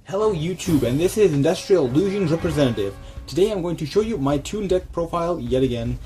Hello YouTube, and this is Industrial Illusions Representative. Today I'm going to show you my Toon deck profile yet again,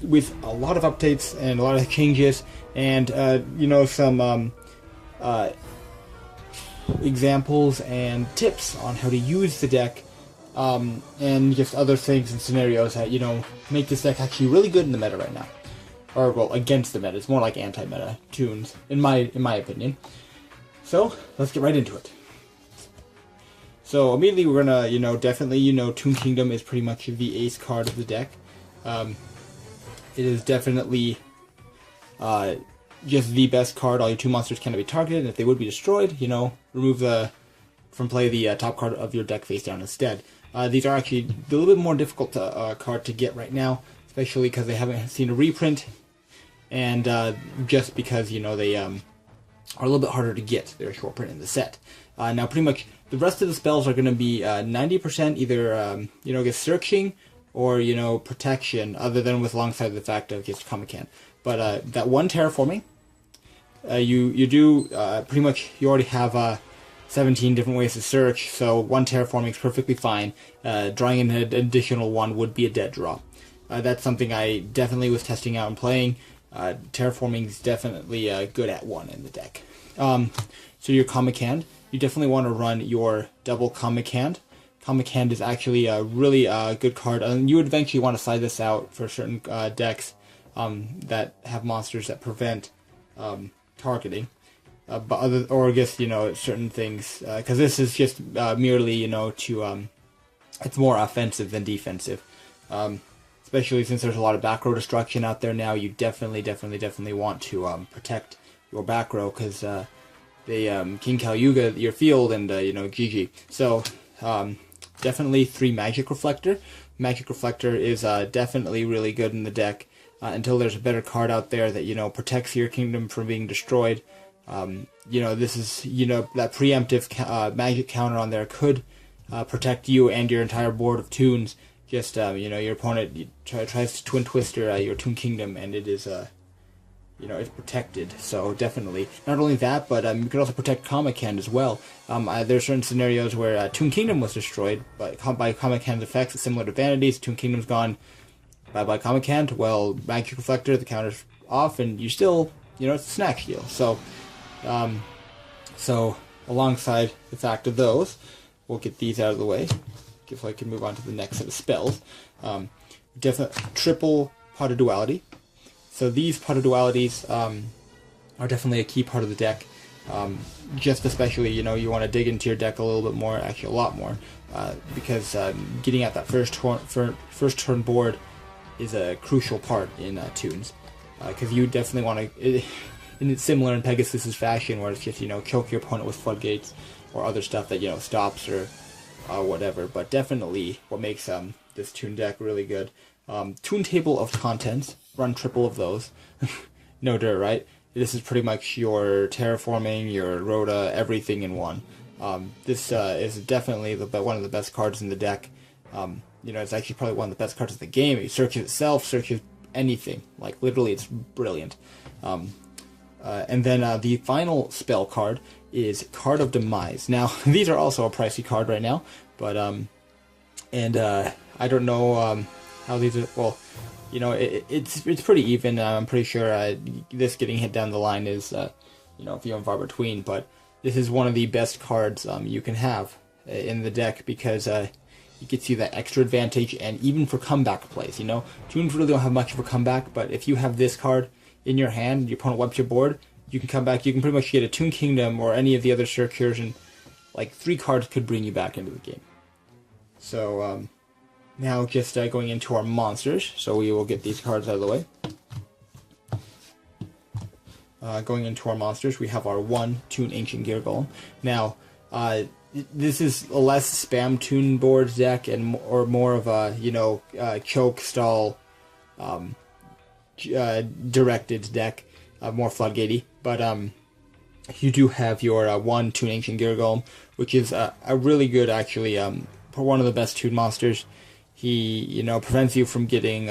with a lot of updates and a lot of changes, and some examples and tips on how to use the deck, and just other things and scenarios that make this deck actually really good in the meta right now, or well, against the meta. It's more like anti-meta Toons, in my opinion. So let's get right into it. So immediately we're gonna, definitely, Toon Kingdom is pretty much the ace card of the deck. It is definitely just the best card. All your 2 monsters cannot be targeted, and if they would be destroyed, remove from play the top card of your deck face down instead. These are actually a little bit more difficult card to get right now, especially because they haven't seen a reprint, and just because they are a little bit harder to get. They're a short print in the set. Now, pretty much the rest of the spells are going to be 90% either get searching or protection, other than with alongside the fact of just Comic-Con. But that one terraforming, you do pretty much, you already have 17 different ways to search, so one terraforming is perfectly fine. Drawing in an additional one would be a dead draw. That's something I definitely was testing out and playing. Terraforming is definitely good at 1 in the deck. So your Comic Hand, you definitely want to run your double Comic Hand. Comic Hand is actually a really good card, and you would eventually want to side this out for certain decks that have monsters that prevent targeting, or I guess certain things, because this is just merely it's more offensive than defensive. Especially since there's a lot of back row destruction out there now, you definitely want to protect your back row, because they King Kalyuga your field, and GG. So definitely 3 Magic Reflector. Magic Reflector is definitely really good in the deck until there's a better card out there that protects your kingdom from being destroyed. This is that preemptive magic counter on there could protect you and your entire board of Toons. Just your opponent tries to twin twist your Toon Kingdom, and it is it's protected. So definitely, not only that, but you can also protect Comic Hand as well. There's certain scenarios where Toon Kingdom was destroyed by Comic Hand's effects, similar to Vanity's. Toon Kingdom's gone by Comic Hand. Well, Magic Reflector, the counter's off, and you still it's a snack heal. So so alongside the fact of those, we'll get these out of the way, so I can move on to the next set of spells. Definitely triple Pot of Duality. So these Pot of Dualities are definitely a key part of the deck. Just especially, you want to dig into your deck a little bit more, actually a lot more, because getting at that first turn board is a crucial part in Toons. Because you definitely want to, and it's similar in Pegasus' fashion, where it's just choke your opponent with floodgates or other stuff that stops or whatever. But definitely what makes this Toon deck really good. Toon Table of Contents, run triple of those. No dirt, right? This is pretty much your terraforming, your Rhoda, everything in one. This is definitely one of the best cards in the deck. It's actually probably one of the best cards in the game. It searches itself, searches anything. Like, literally, it's brilliant. And then the final spell card is Card of Demise. Now, these are also a pricey card right now, but I don't know how these are. Well, it's pretty even. I'm pretty sure this getting hit down the line is few and far between. But this is one of the best cards you can have in the deck, because it gets you that extra advantage, and even for comeback plays. Toons really don't have much of a comeback, but if you have this card in your hand, your opponent wipes your board, you can come back. You can pretty much get a Toon Kingdom or any of the other searchers, and like 3 cards could bring you back into the game. So now just going into our monsters, so we will get these cards out of the way. Going into our monsters, we have our 1 Toon Ancient Gear Golem. Now, this is a less spam Toon board deck, or more of a choke stall directed deck, more floodgatey. But you do have your 1 Toon Ancient Gear Golem, which is a really good, actually, one of the best Toon monsters. He, prevents you from getting,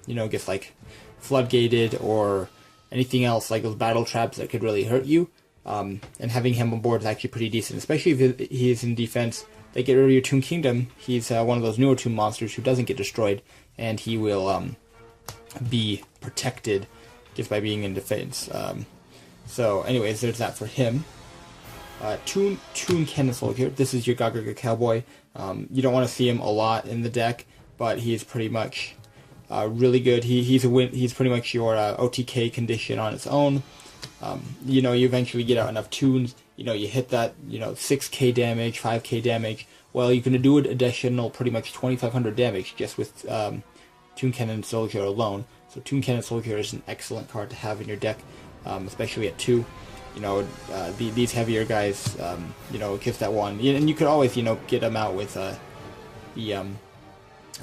gets like floodgated or anything else, like those battle traps that could really hurt you. And having him on board is actually pretty decent, especially if he is in defense. They get rid of your Toon Kingdom. He's one of those newer Toon monsters who doesn't get destroyed, and he will be protected just by being in defense. So, anyways, there's that for him. Toon Cannon Soldier. This is your Gagaga Cowboy. You don't want to see him a lot in the deck, but he's pretty much really good. He's pretty much your OTK condition on its own. You eventually get out enough tunes. You hit that 6k damage, 5k damage. Well, you can do an additional pretty much 2,500 damage just with Toon Cannon Soldier alone. So Toon Cannon Soldier is an excellent card to have in your deck, especially at 2. These heavier guys, gives that 1. And you could always, get them out with the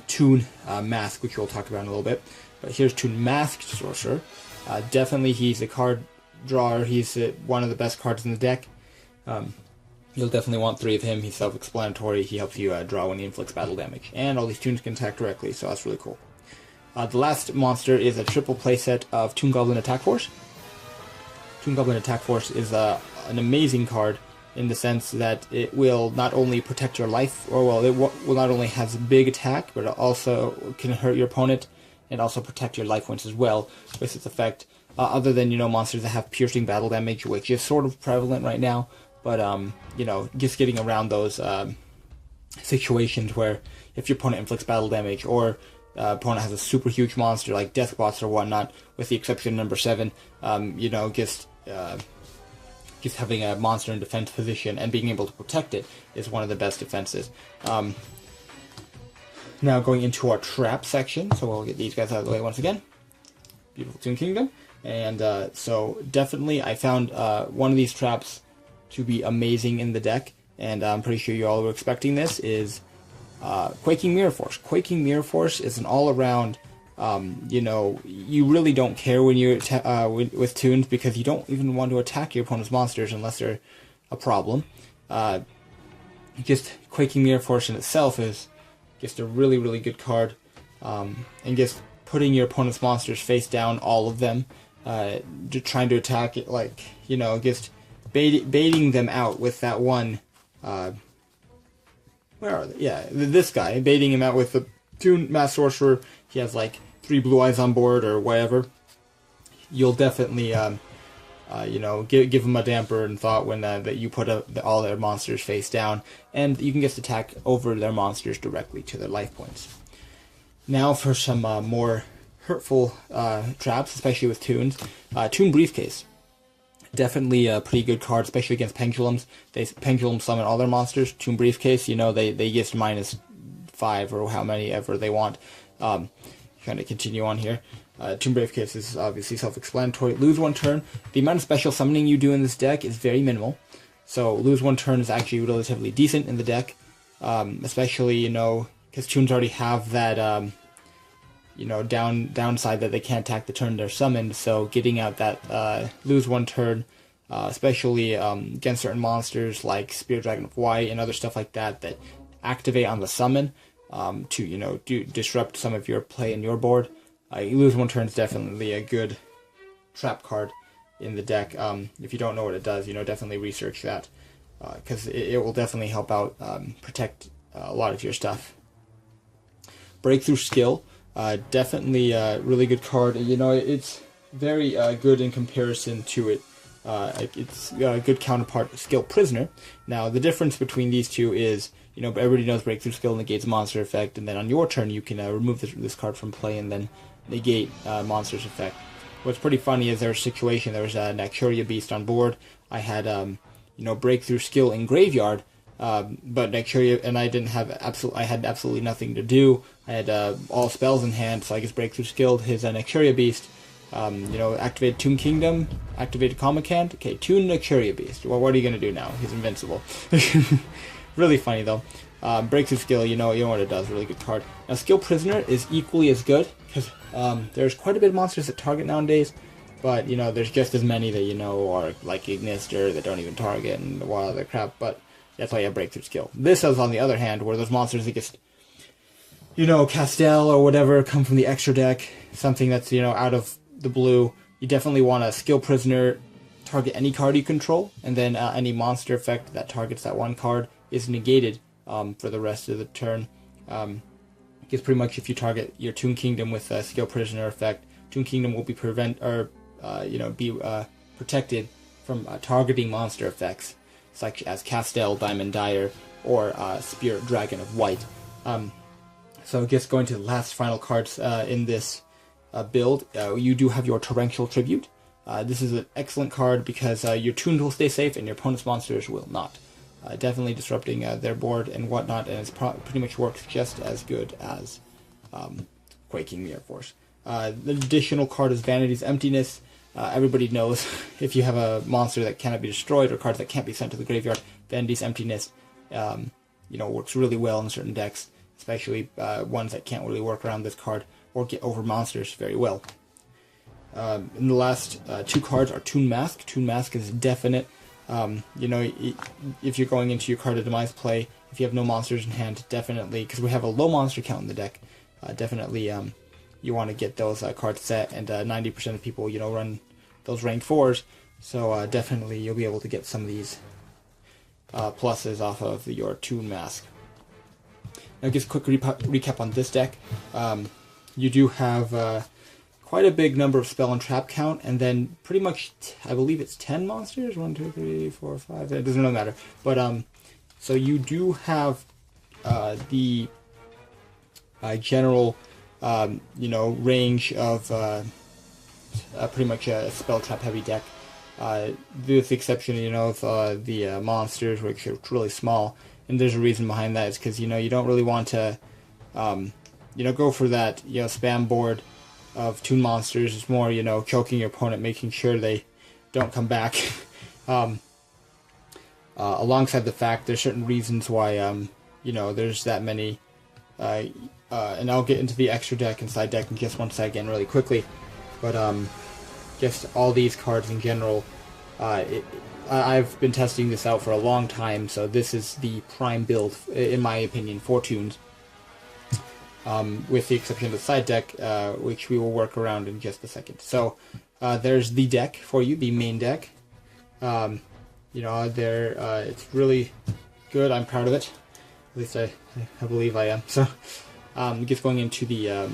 Toon Mask, which we'll talk about in a little bit. But here's Toon Mask Sorcerer. Definitely he's a card drawer. He's one of the best cards in the deck. You'll definitely want 3 of him. He's self-explanatory. He helps you draw when he inflicts battle damage. And all these tunes can attack directly, so that's really cool. The last monster is a triple playset of Toon Goblin Attack Force. Toon Goblin Attack Force is an amazing card in the sense that it will not only protect your life, it will not only have a big attack, but it also can hurt your opponent and also protect your life points as well with its effect. Other than, monsters that have piercing battle damage, which is sort of prevalent right now, but, just getting around those situations where if your opponent inflicts battle damage or opponent has a super huge monster like Deathbots or whatnot, with the exception of number 7, just having a monster in defense position and being able to protect it is one of the best defenses. Now going into our trap section, so we'll get these guys out of the way once again. Beautiful Toon Kingdom. And so definitely I found one of these traps to be amazing in the deck, and I'm pretty sure you all were expecting this, is Quaking Mirror Force. Quaking Mirror Force is an all-around, you really don't care when you're with tunes, because you don't even want to attack your opponent's monsters unless they're a problem. Just Quaking Mirror Force in itself is just a really, really good card, and just putting your opponent's monsters face down, all of them, trying to attack it, just baiting them out with that one, where are they? Yeah, this guy, baiting him out with the Toon Mask Sorcerer. He has 3 blue eyes on board or whatever. You'll definitely, give him a damper and thought when that you put all their monsters face down, and you can just attack over their monsters directly to their life points. Now for some more hurtful traps, especially with tunes. Toon Briefcase. Definitely a pretty good card, especially against pendulums. They pendulum summon all their monsters. Toon Briefcase, they get -5 or how many ever they want. Kind of continue on here. Toon Briefcase is obviously self-explanatory. Lose 1 turn. The amount of special summoning you do in this deck is very minimal. So lose 1 turn is actually relatively decent in the deck. Especially, because tunes already have that, downside that they can't attack the turn they're summoned. So getting out that lose 1 turn, especially against certain monsters like Spear Dragon of White and other stuff like that activate on the summon to disrupt some of your play in your board. You lose 1 turn is definitely a good trap card in the deck. If you don't know what it does, definitely research that, because it will definitely help out protect a lot of your stuff. Breakthrough Skill. Definitely a really good card. It's very good in comparison to it. It's a good counterpart, Skill Prisoner. Now, the difference between these two is, everybody knows Breakthrough Skill negates monster effect, and then on your turn you can remove this card from play and then negate monster's effect. What's pretty funny is there was a Nacturia Beast on board. I had, Breakthrough Skill in Graveyard, but Nacturia, and I had absolutely nothing to do. I had all spells in hand, so I guess Breakthrough Skilled his Nacturia Beast. Activated Toon Kingdom, activated Comic Hand. Okay, Toon Nacturia Beast. Well, what are you going to do now? He's invincible. Really funny, though. Breakthrough Skill, you know what it does. Really good card. Now, Skill Prisoner is equally as good, because there's quite a bit of monsters that target nowadays. But, you know, there's just as many that, you know, are like Ignister that don't even target and a lot of other crap, but that's why you have breakthrough skill. This is, on the other hand, where those monsters that just, you know, Castell or whatever come from the extra deck, something that's, you know, out of the blue. You definitely want a skill prisoner target any card you control, and then any monster effect that targets that one card is negated for the rest of the turn. Because pretty much if you target your Toon Kingdom with a skill prisoner effect, Toon Kingdom will be protected from targeting monster effects such as Castell, Diamond Dire, or Spirit Dragon of White. So just going to the last final cards in this build, you do have your Torrential Tribute. This is an excellent card because your Toons will stay safe and your opponent's monsters will not. Definitely disrupting their board and whatnot, and it pretty much works just as good as Quaking Mirror Force. The additional card is Vanity's Emptiness. Everybody knows if you have a monster that cannot be destroyed or cards that can't be sent to the graveyard, Vanity's Emptiness works really well in certain decks, especially ones that can't really work around this card or get over monsters very well. And the last two cards are Toon Mask. Toon Mask is definite. If you're going into your card of Demise play, if you have no monsters in hand, definitely, because we have a low monster count in the deck, definitely you want to get those cards set, and 90% of people, run those ranked 4s, so definitely you'll be able to get some of these pluses off of your Toon Mask. Now just a quick recap on this deck. You do have quite a big number of spell and trap count, and then pretty much, I believe it's 10 monsters, 1, 2, 3, 4, 5, it doesn't really matter, but so you do have the general range of pretty much a spell trap heavy deck, with the exception, of the monsters, which are really small. And there's a reason behind that. Is because you don't really want to go for that spam board of Toon monsters. It's more choking your opponent, making sure they don't come back. Alongside the fact there's certain reasons why there's that many. And I'll get into the extra deck and side deck in just one second really quickly, but just all these cards in general, I've been testing this out for a long time, so this is the prime build, in my opinion, for Toons, with the exception of the side deck, which we will work around in just a second. So there's the deck for you, the main deck. It's really good. I'm proud of it. At least I believe I am. So just going into the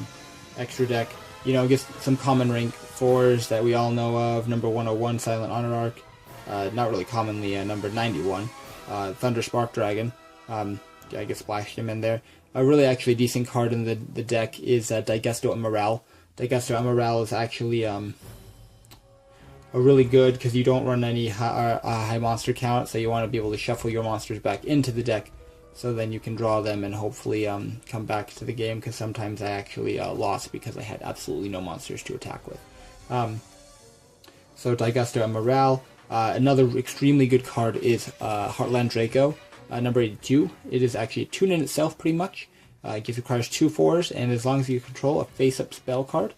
extra deck, just some common rank 4s that we all know of. Number 101, Silent Honor Arc. Not really commonly number 91, Thunder Spark Dragon. I guess splashed him in there. A really actually decent card in the deck is Digesto Emerald. Digesto Emerald is actually a really good, because you don't run any high monster count, so you want to be able to shuffle your monsters back into the deck, so then you can draw them and hopefully come back to the game, because sometimes I actually lost because I had absolutely no monsters to attack with. So Digesto Emerald. Another extremely good card is Heartland Draco, number 82. It is actually a Toon in itself, pretty much. It requires 2 4s, and as long as you control a face-up spell card,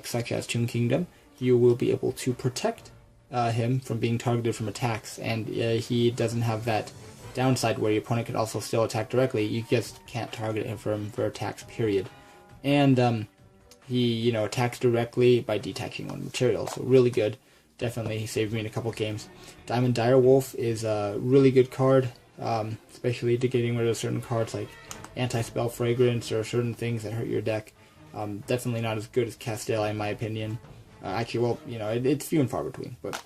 such as Toon Kingdom, you will be able to protect him from being targeted from attacks, and he doesn't have that downside where your opponent can also still attack directly. You just can't target him for attacks, period. And he, attacks directly by detaching one material, so really good. Definitely, he saved me in a couple games. Diamond Dire Wolf is a really good card, especially to getting rid of certain cards like Anti-Spell Fragrance or certain things that hurt your deck. Definitely not as good as Castell, in my opinion. It's few and far between. But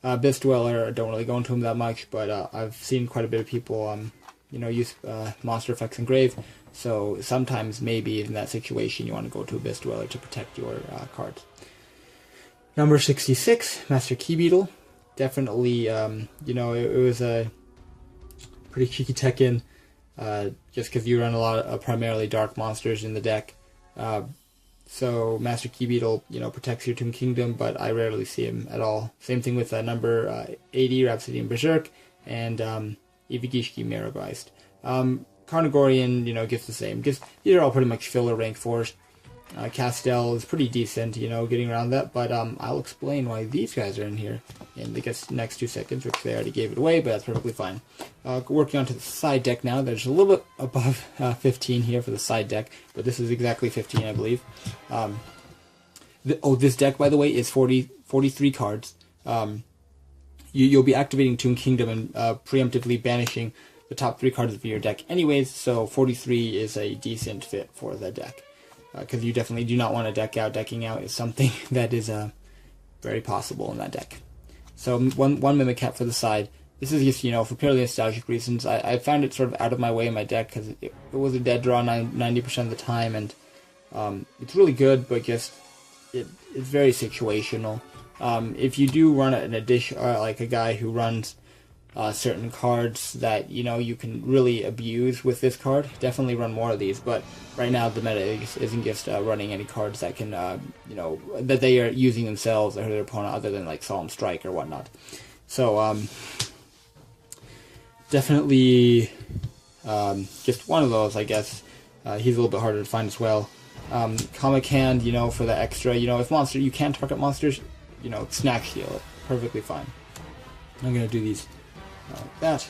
Abyss Dweller, I don't really go into him that much, but I've seen quite a bit of people, use monster effects in Grave. So sometimes, maybe in that situation, you want to go to Abyss Dweller to protect your cards. Number 66, Master Key Beetle. Definitely, it was a pretty cheeky Tekken, just because you run a lot of primarily dark monsters in the deck. So Master Key Beetle, protects your Toon Kingdom, but I rarely see him at all. Same thing with number 80, Rhapsodian Berserk, and Ivigishki Mirageist. Carnagorian, gets the same. These are all pretty much filler rank 4s. Castell is pretty decent, you know, getting around that, but I'll explain why these guys are in here in the next 2 seconds, which they already gave it away, but that's perfectly fine. Working on to the side deck now. There's a little bit above 15 here for the side deck, but this is exactly 15, I believe. This deck, by the way, is 43 cards. You'll be activating Toon Kingdom and preemptively banishing the top 3 cards of your deck anyways, so 43 is a decent fit for the deck. Because you definitely do not want to deck out. Decking out is something that is very possible in that deck. So one Mimicat for the side. This is just, you know, for purely nostalgic reasons. I found it sort of out of my way in my deck because it was a dead draw 90% of the time, and it's really good, but just it's very situational. If you do run an addition, like a guy who runs certain cards that, you know, you can really abuse with this card, definitely run more of these. But right now the meta isn't just running any cards that can, you know, that they are using themselves or their opponent, other than like Solemn Strike or whatnot. So definitely just one of those, I guess. He's a little bit harder to find as well. Comic Hand, you know, for the extra, you know, if you can target monsters, you know, snack heal it, perfectly fine. I'm gonna do these like that.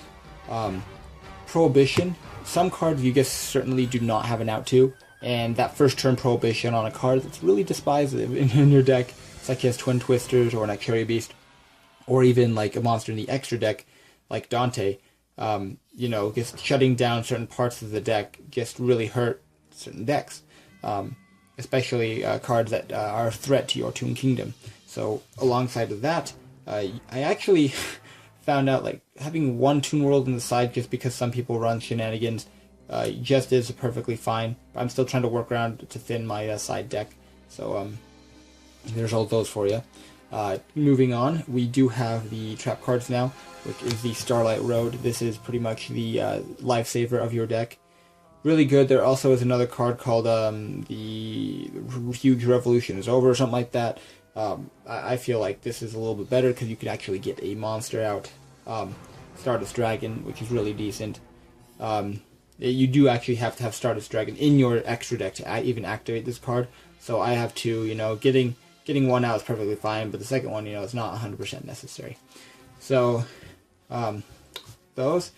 Prohibition. Some cards you guess certainly do not have an out to, and that first turn Prohibition on a card that's really despised in your deck, such as Twin Twisters or an Cherry Beast, or even like a monster in the extra deck like Dante. You know, just shutting down certain parts of the deck just really hurt certain decks, especially cards that are a threat to your Toon Kingdom. So alongside of that, I actually found out like having one Toon World in the side, just because some people run shenanigans, just is perfectly fine. I'm still trying to work around to thin my side deck. So there's all those for you. Moving on, we do have the trap cards now, which is the Starlight Road. This is pretty much the lifesaver of your deck. Really good. There also is another card called the Huge Revolution is Over or something like that. I feel like this is a little bit better because you can actually get a monster out. Stardust Dragon, which is really decent. You do actually have to have Stardust Dragon in your extra deck to even activate this card. So I have two, you know, getting one out is perfectly fine, but the second one, you know, is not 100% necessary. So, those.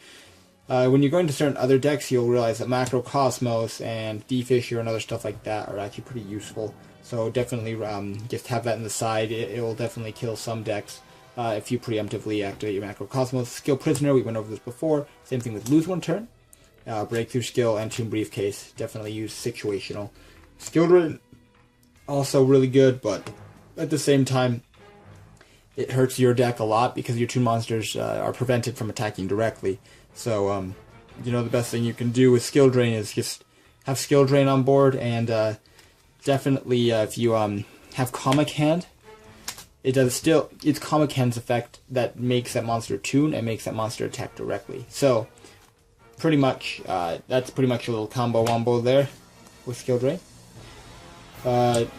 When you're going to certain other decks, you'll realize that Macrocosmos and D-Fisher and other stuff like that are actually pretty useful. So definitely just have that in the side. It will definitely kill some decks if you preemptively activate your Macrocosmos. Skill Prisoner, we went over this before. Same thing with Lose One Turn. Breakthrough Skill and Tomb Briefcase, definitely use situational. Skill Drain, also really good, but at the same time, it hurts your deck a lot because your two monsters are prevented from attacking directly. So, you know, the best thing you can do with Skill Drain is just have Skill Drain on board, and definitely if you have Comic Hand, it's Comic Hand's effect that makes that monster tune and makes that monster attack directly. So, pretty much, that's pretty much a little combo wombo there with Skill Drain.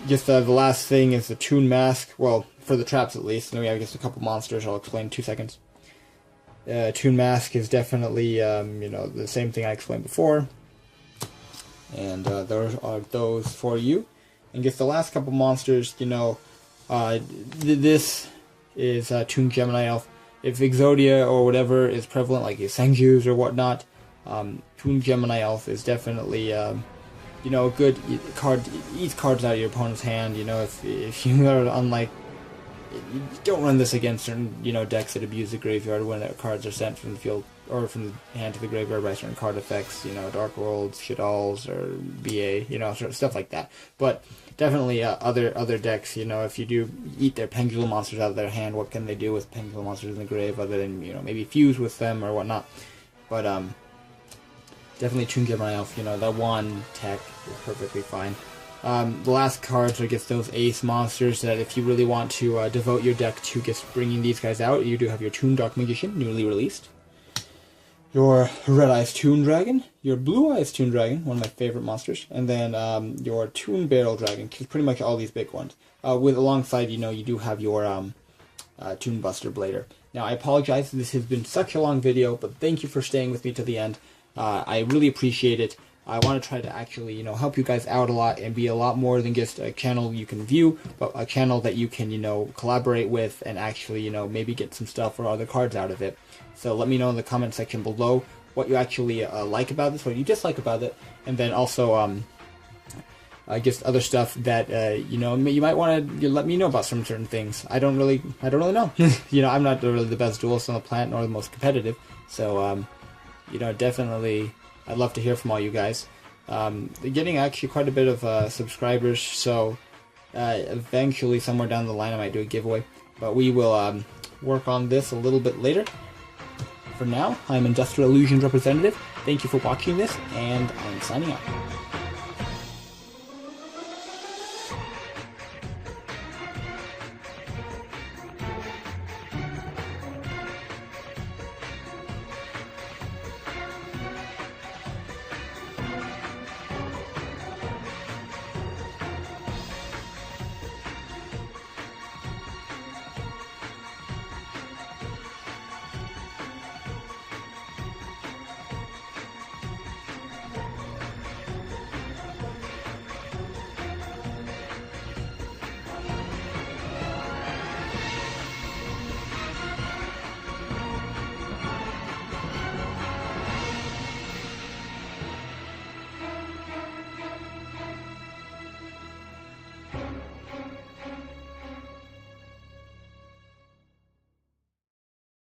Just the last thing is the Toon Mask, well, for the traps at least, and then we have just a couple monsters I'll explain in 2 seconds. Toon Mask is definitely, you know, the same thing I explained before. And those are those for you. And just the last couple monsters, you know, this is Toon Gemini Elf. If Exodia or whatever is prevalent, like Senjus or whatnot, Toon Gemini Elf is definitely, you know, a good card. Eats cards out of your opponent's hand. You know, if you are unlike, you don't run this against certain, you know, decks that abuse the graveyard when their cards are sent from the field or from the hand to the graveyard by certain card effects. You know, Dark Worlds, Shadalls, or BA. You know, sort of stuff like that. But definitely other decks. You know, if you do eat their Pendulum monsters out of their hand, what can they do with Pendulum monsters in the grave other than, you know, maybe fuse with them or whatnot? But definitely Toon Gemini Elf, you know, that one tech is perfectly fine. The last cards are just those ace monsters that if you really want to devote your deck to just bringing these guys out, you do have your Toon Dark Magician, newly released. Your Red Eyes Toon Dragon, your Blue Eyes Toon Dragon, one of my favorite monsters, and then your Toon Barrel Dragon, which is pretty much all these big ones. With alongside, you know, you do have your Toon Buster Blader. Now, I apologize, this has been such a long video, but thank you for staying with me to the end. I really appreciate it. I want to try to actually, you know, help you guys out a lot and be a lot more than just a channel you can view, but a channel that you can, you know, collaborate with and actually, you know, maybe get some stuff or other cards out of it. So let me know in the comment section below what you actually like about this, what you dislike about it, and then also just other stuff that you know, you might want to let me know about some certain things. I don't really know. You know, I'm not really the best duelist on the planet nor the most competitive, so you know, definitely I'd love to hear from all you guys. Getting actually quite a bit of subscribers, so eventually somewhere down the line I might do a giveaway, but we will work on this a little bit later. For now, I'm Industrial Illusions representative. Thank you for watching this, and I'm signing out.